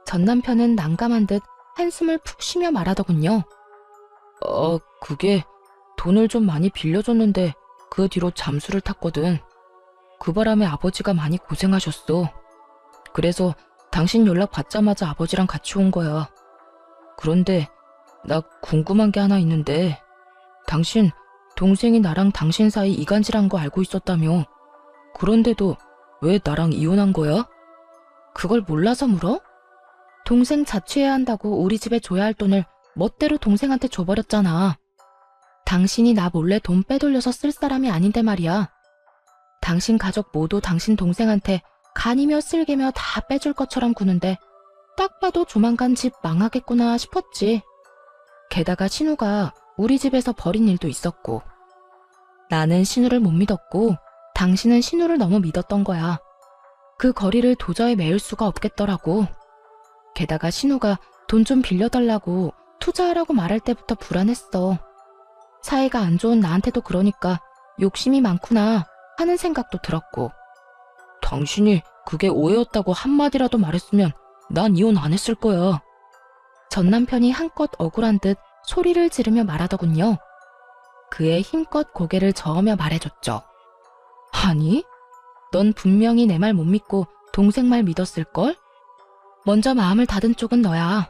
전 남편은 난감한 듯 한숨을 푹 쉬며 말하더군요. 그게 돈을 좀 많이 빌려줬는데 그 뒤로 잠수를 탔거든. 그 바람에 아버지가 많이 고생하셨어. 그래서 당신 연락 받자마자 아버지랑 같이 온 거야. 그런데 나 궁금한 게 하나 있는데 당신 동생이 나랑 당신 사이 이간질한 거 알고 있었다며. 그런데도 왜 나랑 이혼한 거야? 그걸 몰라서 물어? 동생 자취해야 한다고 우리 집에 줘야 할 돈을 멋대로 동생한테 줘버렸잖아. 당신이 나 몰래 돈 빼돌려서 쓸 사람이 아닌데 말이야. 당신 가족 모두 당신 동생한테 간이며 쓸개며 다 빼줄 것처럼 구는데 딱 봐도 조만간 집 망하겠구나 싶었지. 게다가 신우가 우리 집에서 벌인 일도 있었고. 나는 신우를 못 믿었고 당신은 신우를 너무 믿었던 거야. 그 거리를 도저히 메울 수가 없겠더라고. 게다가 신우가 돈 좀 빌려달라고 투자하라고 말할 때부터 불안했어. 사이가 안 좋은 나한테도 그러니까 욕심이 많구나 하는 생각도 들었고. 당신이 그게 오해였다고 한마디라도 말했으면 난 이혼 안 했을 거야. 전 남편이 한껏 억울한 듯 소리를 지르며 말하더군요. 그의 힘껏 고개를 저으며 말해줬죠. 아니, 넌 분명히 내 말 못 믿고 동생 말 믿었을걸? 먼저 마음을 닫은 쪽은 너야.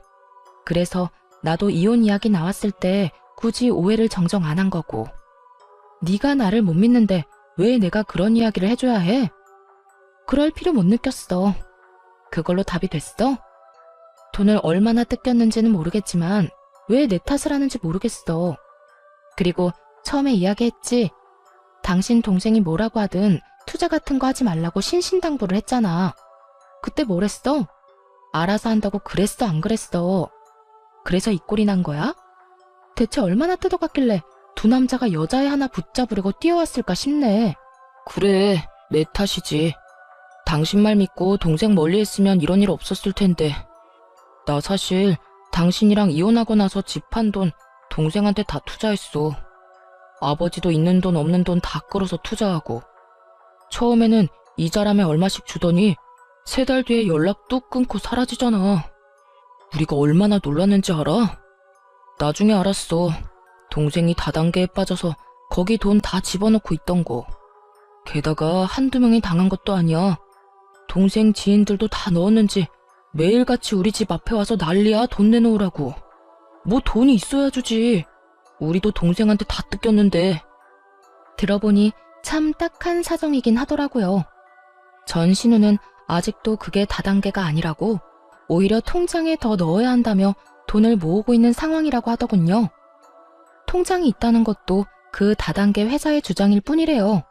그래서 나도 이혼 이야기 나왔을 때 굳이 오해를 정정 안 한 거고. 네가 나를 못 믿는데 왜 내가 그런 이야기를 해줘야 해? 그럴 필요 못 느꼈어. 그걸로 답이 됐어? 돈을 얼마나 뜯겼는지는 모르겠지만 왜 내 탓을 하는지 모르겠어. 그리고 처음에 이야기했지. 당신 동생이 뭐라고 하든 투자 같은 거 하지 말라고 신신당부를 했잖아. 그때 뭘 했어? 알아서 한다고 그랬어, 안 그랬어? 그래서 이 꼴이 난 거야? 대체 얼마나 뜯어갔길래 두 남자가 여자애 하나 붙잡으려고 뛰어왔을까 싶네. 그래, 내 탓이지. 당신 말 믿고 동생 멀리 했으면 이런 일 없었을 텐데. 나 사실 당신이랑 이혼하고 나서 집 판 돈 동생한테 다 투자했어. 아버지도 있는 돈 없는 돈 다 끌어서 투자하고. 처음에는 이자람에 얼마씩 주더니 3달 뒤에 연락 뚝 끊고 사라지잖아. 우리가 얼마나 놀랐는지 알아? 나중에 알았어. 동생이 다단계에 빠져서 거기 돈 다 집어넣고 있던 거. 게다가 한두 명이 당한 것도 아니야. 동생 지인들도 다 넣었는지 매일같이 우리 집 앞에 와서 난리야. 돈 내놓으라고. 뭐 돈이 있어야 주지. 우리도 동생한테 다 뜯겼는데. 들어보니 참 딱한 사정이긴 하더라고요. 전신우는 아직도 그게 다단계가 아니라고 오히려 통장에 더 넣어야 한다며 돈을 모으고 있는 상황이라고 하더군요. 통장이 있다는 것도 그 다단계 회사의 주장일 뿐이래요.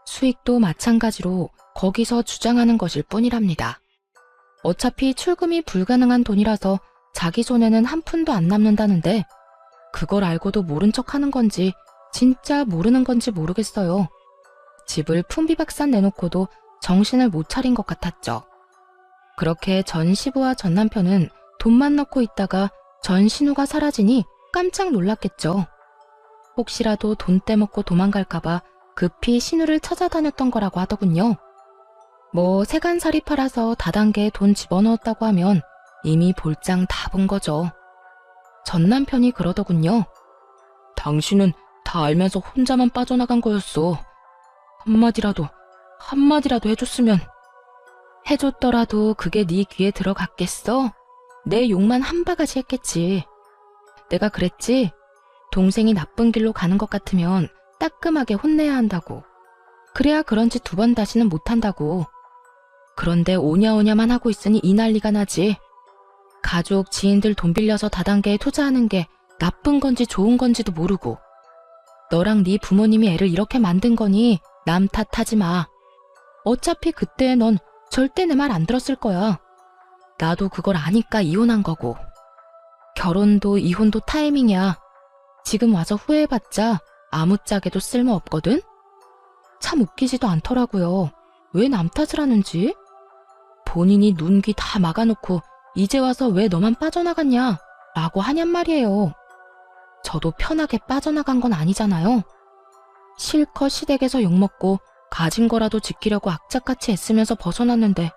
수익도 마찬가지로 거기서 주장하는 것일 뿐이랍니다. 어차피 출금이 불가능한 돈이라서 자기 손에는 한 푼도 안 남는다는데 그걸 알고도 모른 척 하는 건지 진짜 모르는 건지 모르겠어요. 집을 풍비박산 내놓고도 정신을 못 차린 것 같았죠. 그렇게 전 시부와 전 남편은 돈만 넣고 있다가 전 신우가 사라지니 깜짝 놀랐겠죠. 혹시라도 돈 떼먹고 도망갈까봐 급히 신우를 찾아다녔던 거라고 하더군요. 뭐 세간살이 팔아서 다단계에 돈 집어넣었다고 하면 이미 볼장 다 본 거죠. 전 남편이 그러더군요. 당신은 다 알면서 혼자만 빠져나간 거였어. 한마디라도 해줬으면. 해줬더라도 그게 네 귀에 들어갔겠어? 내 욕만 한 바가지 했겠지. 내가 그랬지? 동생이 나쁜 길로 가는 것 같으면 따끔하게 혼내야 한다고. 그래야 그런지 2번 다시는 못한다고. 그런데 오냐오냐만 하고 있으니 이 난리가 나지. 가족, 지인들 돈 빌려서 다단계에 투자하는 게 나쁜 건지 좋은 건지도 모르고. 너랑 네 부모님이 애를 이렇게 만든 거니 남 탓하지 마. 어차피 그때 넌 절대 내 말 안 들었을 거야. 나도 그걸 아니까 이혼한 거고. 결혼도 이혼도 타이밍이야. 지금 와서 후회해봤자 아무짝에도 쓸모없거든? 참 웃기지도 않더라고요. 왜 남 탓을 하는지? 본인이 눈, 귀 다 막아놓고 이제 와서 왜 너만 빠져나갔냐? 라고 하냔 말이에요. 저도 편하게 빠져나간 건 아니잖아요. 실컷 시댁에서 욕먹고 가진 거라도 지키려고 악착같이 애쓰면서 벗어났는데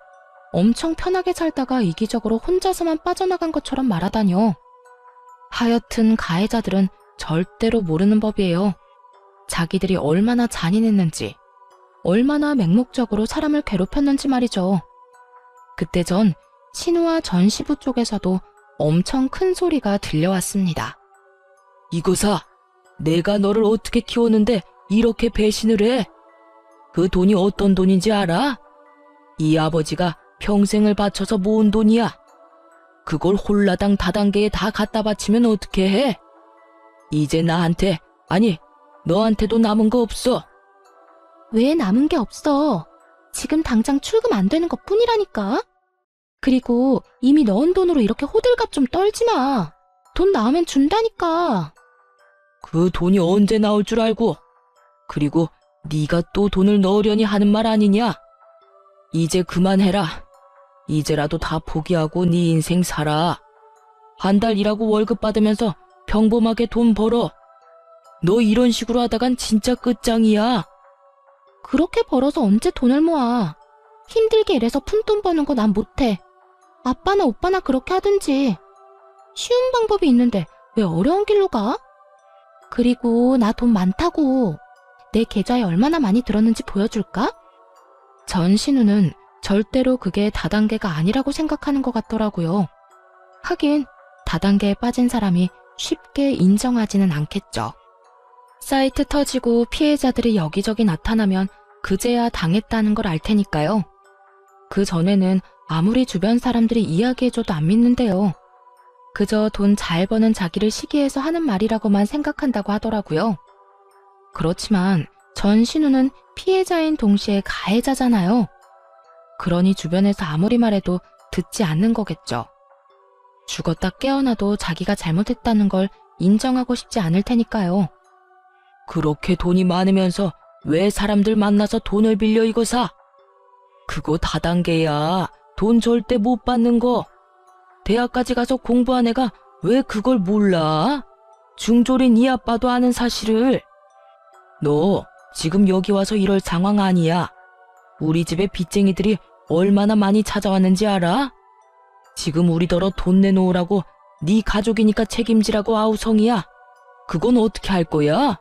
엄청 편하게 살다가 이기적으로 혼자서만 빠져나간 것처럼 말하다뇨. 하여튼 가해자들은 절대로 모르는 법이에요. 자기들이 얼마나 잔인했는지, 얼마나 맹목적으로 사람을 괴롭혔는지 말이죠. 그때 전 신우와 전 시부 쪽에서도 엄청 큰 소리가 들려왔습니다. 이거사, 내가 너를 어떻게 키웠는데 이렇게 배신을 해? 그 돈이 어떤 돈인지 알아? 이 아버지가 평생을 바쳐서 모은 돈이야. 그걸 홀라당 다단계에 다 갖다 바치면 어떻게 해? 이제 나한테, 아니 너한테도 남은 거 없어. 왜 남은 게 없어? 지금 당장 출금 안 되는 것 뿐이라니까. 그리고 이미 넣은 돈으로 이렇게 호들갑 좀 떨지 마. 돈 나오면 준다니까. 그 돈이 언제 나올 줄 알고. 그리고 네가 또 돈을 넣으려니 하는 말 아니냐? 이제 그만해라. 이제라도 다 포기하고 네 인생 살아. 한 달 일하고 월급 받으면서 평범하게 돈 벌어. 너 이런 식으로 하다간 진짜 끝장이야. 그렇게 벌어서 언제 돈을 모아. 힘들게 일해서 푼돈 버는 거 난 못해. 아빠나 오빠나 그렇게 하든지. 쉬운 방법이 있는데 왜 어려운 길로 가? 그리고 나 돈 많다고. 내 계좌에 얼마나 많이 들었는지 보여줄까? 전 신우는 절대로 그게 다단계가 아니라고 생각하는 것 같더라고요. 하긴 다단계에 빠진 사람이 쉽게 인정하지는 않겠죠. 사이트 터지고 피해자들이 여기저기 나타나면 그제야 당했다는 걸 알 테니까요. 그 전에는 아무리 주변 사람들이 이야기해줘도 안 믿는데요. 그저 돈 잘 버는 자기를 시기해서 하는 말이라고만 생각한다고 하더라고요. 그렇지만 전신우는 피해자인 동시에 가해자잖아요. 그러니 주변에서 아무리 말해도 듣지 않는 거겠죠. 죽었다 깨어나도 자기가 잘못했다는 걸 인정하고 싶지 않을 테니까요. 그렇게 돈이 많으면서 왜 사람들 만나서 돈을 빌려 이거 사? 그거 다단계야. 돈 절대 못 받는 거. 대학까지 가서 공부한 애가 왜 그걸 몰라? 중졸인 이 아빠도 아는 사실을. 너 지금 여기 와서 이럴 상황 아니야. 우리 집에 빚쟁이들이 얼마나 많이 찾아왔는지 알아? 지금 우리더러 돈 내놓으라고 네 가족이니까 책임지라고 아우성이야. 그건 어떻게 할 거야?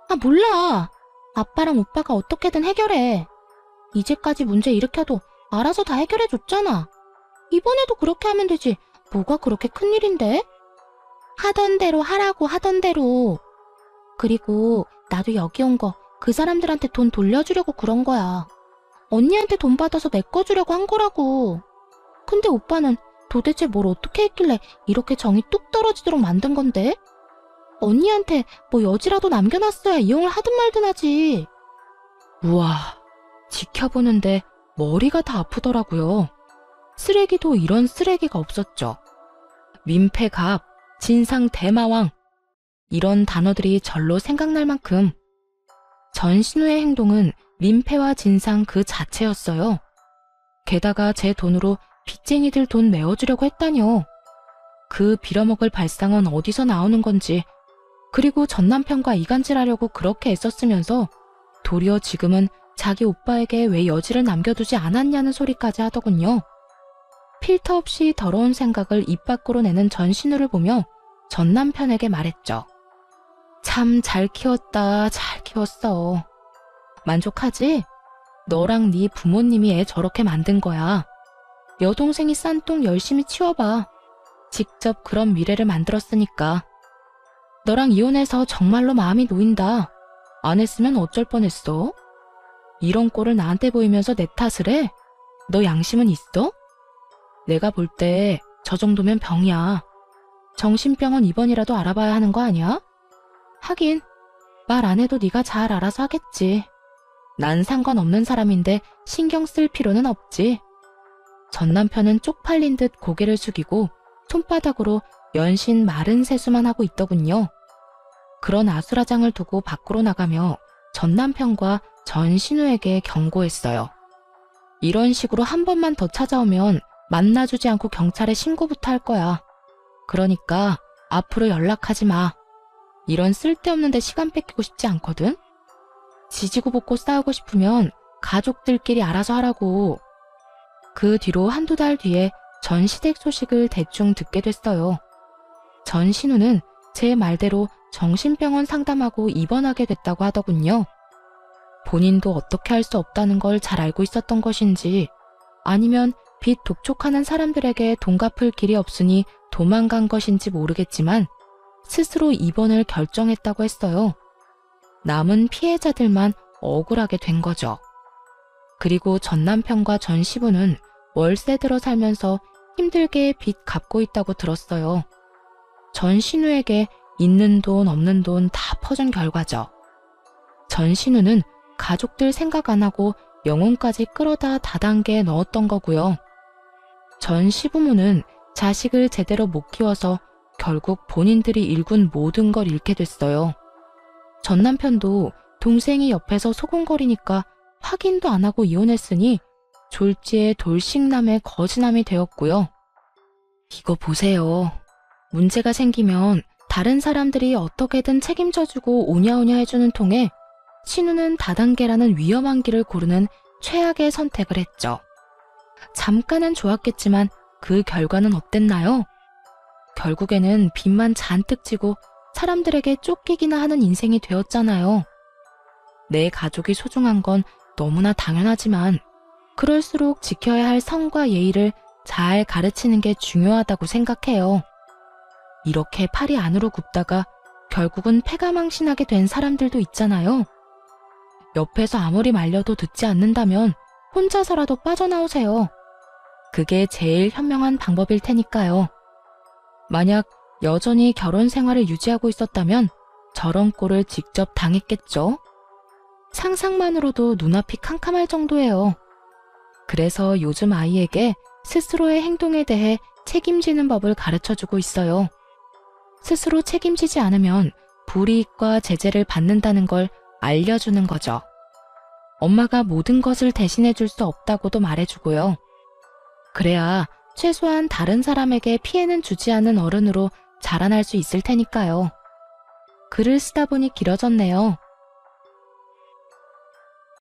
아, 몰라. 아빠랑 오빠가 어떻게든 해결해. 이제까지 문제 일으켜도 알아서 다 해결해줬잖아. 이번에도 그렇게 하면 되지. 뭐가 그렇게 큰일인데? 하던 대로 하라고 하던 대로. 그리고 나도 여기 온 거 그 사람들한테 돈 돌려주려고 그런 거야. 언니한테 돈 받아서 메꿔주려고 한 거라고. 근데 오빠는 도대체 뭘 어떻게 했길래 이렇게 정이 뚝 떨어지도록 만든 건데? 언니한테 뭐 여지라도 남겨놨어야 이용을 하든 말든 하지.
우와, 지켜보는데 머리가 다 아프더라고요. 쓰레기도 이런 쓰레기가 없었죠. 민폐갑, 진상 대마왕 이런 단어들이 절로 생각날 만큼 전신우의 행동은 민폐와 진상 그 자체였어요. 게다가 제 돈으로 빚쟁이들 돈 메워주려고 했다뇨. 그 빌어먹을 발상은 어디서 나오는 건지, 그리고 전남편과 이간질하려고 그렇게 애썼으면서 도리어 지금은 자기 오빠에게 왜 여지를 남겨두지 않았냐는 소리까지 하더군요. 필터 없이 더러운 생각을 입 밖으로 내는 전신우를 보며 전남편에게 말했죠. 참 잘 키웠다, 잘 키웠어. 만족하지? 너랑 네 부모님이 애 저렇게 만든 거야. 여동생이 싼 똥 열심히 치워봐. 직접 그런 미래를 만들었으니까. 너랑 이혼해서 정말로 마음이 놓인다. 안 했으면 어쩔 뻔했어? 이런 꼴을 나한테 보이면서 내 탓을 해? 너 양심은 있어? 내가 볼 때 저 정도면 병이야. 정신병원 입원이라도 알아봐야 하는 거 아니야? 하긴 말 안 해도 네가 잘 알아서 하겠지. 난 상관없는 사람인데 신경 쓸 필요는 없지. 전 남편은 쪽팔린 듯 고개를 숙이고 손바닥으로 연신 마른 세수만 하고 있더군요. 그런 아수라장을 두고 밖으로 나가며 전 남편과 전 신우에게 경고했어요. 이런 식으로 한 번만 더 찾아오면 만나주지 않고 경찰에 신고부터 할 거야. 그러니까 앞으로 연락하지 마. 이런 쓸데없는 데 시간 뺏기고 싶지 않거든. 지지고 볶고 싸우고 싶으면 가족들끼리 알아서 하라고. 그 뒤로 한두 달 뒤에 전 시댁 소식을 대충 듣게 됐어요. 전 신우는 제 말대로 정신병원 상담하고 입원하게 됐다고 하더군요. 본인도 어떻게 할 수 없다는 걸 잘 알고 있었던 것인지, 아니면 빚 독촉하는 사람들에게 돈 갚을 길이 없으니 도망간 것인지 모르겠지만 스스로 입원을 결정했다고 했어요. 남은 피해자들만 억울하게 된 거죠. 그리고 전 남편과 전 시부는 월세 들어 살면서 힘들게 빚 갚고 있다고 들었어요. 전 신우에게 있는 돈 없는 돈 다 퍼준 결과죠. 전 신우는 가족들 생각 안 하고 영혼까지 끌어다 다단계에 넣었던 거고요. 전 시부모는 자식을 제대로 못 키워서 결국 본인들이 일군 모든 걸 잃게 됐어요. 전 남편도 동생이 옆에서 소곤거리니까 확인도 안 하고 이혼했으니 졸지에 돌싱남의 거지남이 되었고요. 이거 보세요. 문제가 생기면 다른 사람들이 어떻게든 책임져주고 오냐오냐 해주는 통에 신우는 다단계라는 위험한 길을 고르는 최악의 선택을 했죠. 잠깐은 좋았겠지만 그 결과는 어땠나요? 결국에는 빚만 잔뜩 지고 사람들에게 쫓기기나 하는 인생이 되었잖아요. 내 가족이 소중한 건 너무나 당연하지만 그럴수록 지켜야 할 성과 예의를 잘 가르치는 게 중요하다고 생각해요. 이렇게 팔이 안으로 굽다가 결국은 패가망신하게 된 사람들도 있잖아요. 옆에서 아무리 말려도 듣지 않는다면 혼자서라도 빠져나오세요. 그게 제일 현명한 방법일 테니까요. 만약 여전히 결혼 생활을 유지하고 있었다면 저런 꼴을 직접 당했겠죠? 상상만으로도 눈앞이 캄캄할 정도예요. 그래서 요즘 아이에게 스스로의 행동에 대해 책임지는 법을 가르쳐주고 있어요. 스스로 책임지지 않으면 불이익과 제재를 받는다는 걸 알려주는 거죠. 엄마가 모든 것을 대신해 줄 수 없다고도 말해주고요. 그래야 최소한 다른 사람에게 피해는 주지 않는 어른으로 자라날 수 있을 테니까요. 글을 쓰다 보니 길어졌네요.